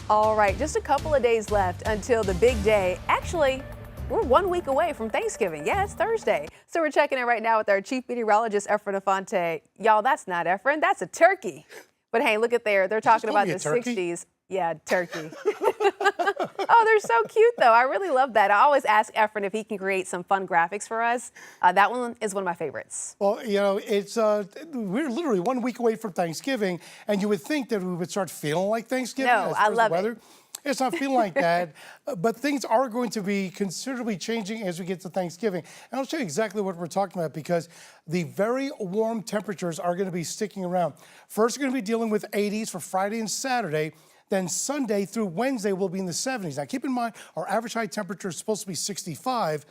All right, just a couple of days left until the big day. Actually, we're 1 week away from Thanksgiving. Yeah, it's Thursday. So we're checking in right now with our chief meteorologist, Efren Infante. Y'all, that's not Efren, that's a turkey. But hey, look at there. They're talking about the 60s. Yeah, turkey. Oh, they're so cute, though. I really love that. I always ask Efren if he can create some fun graphics for us. That one is one of my favorites. Well, you know, we're literally 1 week away from Thanksgiving, and you would think that we would start feeling like Thanksgiving. No, I love it. It's not feeling like that, but things are going to be considerably changing as we get to Thanksgiving. And I'll show you exactly what we're talking about because the very warm temperatures are going to be sticking around. First, we're going to be dealing with 80s for Friday and Saturday. Then Sunday through Wednesday will be in the 70s. Now, keep in mind, our average high temperature is supposed to be 65.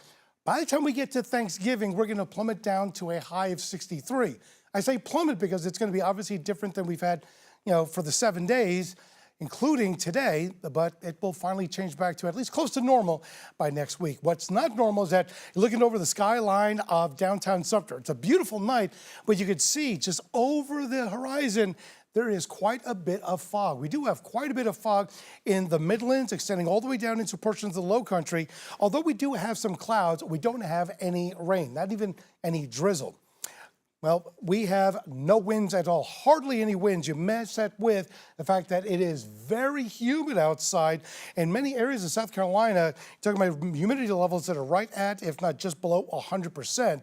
By the time we get to Thanksgiving, we're going to plummet down to a high of 63. I say plummet because it's going to be obviously different than we've had, for the 7 days, including today, but it will finally change back to at least close to normal by next week. What's not normal is that you're looking over the skyline of downtown Sumter. It's a beautiful night, but you could see just over the horizon, there is quite a bit of fog. We do have quite a bit of fog in the Midlands, extending all the way down into portions of the Low Country. Although we do have some clouds, we don't have any rain, not even any drizzle. Well, we have no winds at all, hardly any winds. You match that with the fact that it is very humid outside. In many areas of South Carolina, you're talking about humidity levels that are right at, if not just below 100%.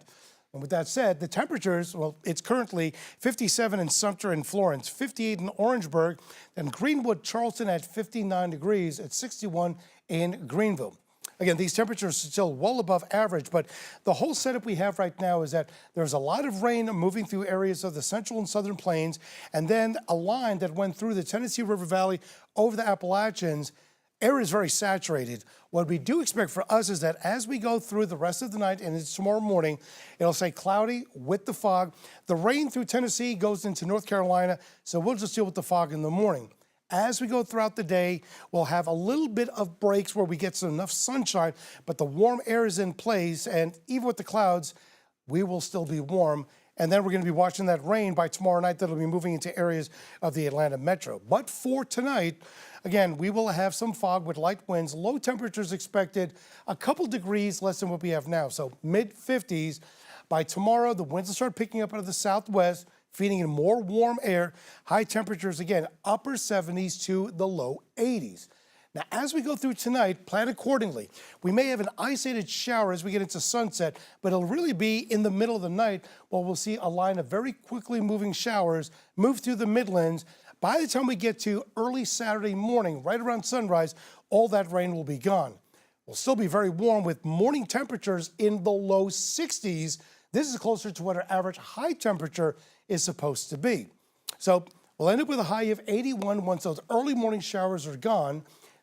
And with that said, the temperatures, well, it's currently 57 in Sumter and Florence, 58 in Orangeburg, and Greenwood, Charleston at 59 degrees, at 61 in Greenville. Again, these temperatures are still well above average, but the whole setup we have right now is that there's a lot of rain moving through areas of the central and southern plains, and then a line that went through the Tennessee River Valley over the Appalachians. Air is very saturated. What we do expect for us is that as we go through the rest of the night and it's tomorrow morning, it'll say cloudy with the fog. The rain through Tennessee goes into North Carolina, so we'll just deal with the fog in the morning. As we go throughout the day, we'll have a little bit of breaks where we get some enough sunshine, but the warm air is in place, and even with the clouds, we will still be warm. And then we're going to be watching that rain by tomorrow night that'll be moving into areas of the Atlanta metro. But for tonight, again, we will have some fog with light winds, low temperatures expected, a couple degrees less than what we have now, so mid-50s. By tomorrow, the winds will start picking up out of the southwest, feeding in more warm air. High temperatures, again, upper 70s to the low 80s. Now, as we go through tonight, plan accordingly. We may have an isolated shower as we get into sunset, but it'll really be in the middle of the night where we'll see a line of very quickly moving showers move through the Midlands. By the time we get to early Saturday morning, right around sunrise, all that rain will be gone. We'll still be very warm with morning temperatures in the low 60s. This is closer to what our average high temperature is supposed to be. So we'll end up with a high of 81 once those early morning showers are gone.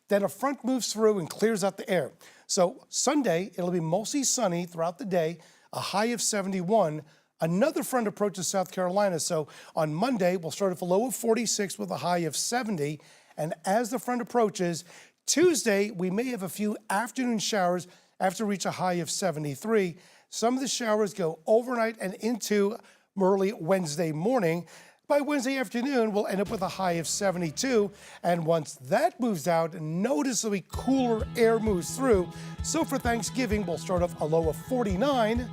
Then a front moves through and clears out the air. So Sunday, it'll be mostly sunny throughout the day, a high of 71. Another front approaches South Carolina. So on Monday, we'll start at a low of 46 with a high of 70. And as the front approaches, Tuesday, we may have a few afternoon showers after we reach a high of 73. Some of the showers go overnight and into early Wednesday morning. By Wednesday afternoon, we'll end up with a high of 72. And once that moves out, noticeably cooler air moves through. So for Thanksgiving, we'll start off a low of 49,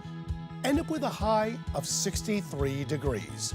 end up with a high of 63 degrees.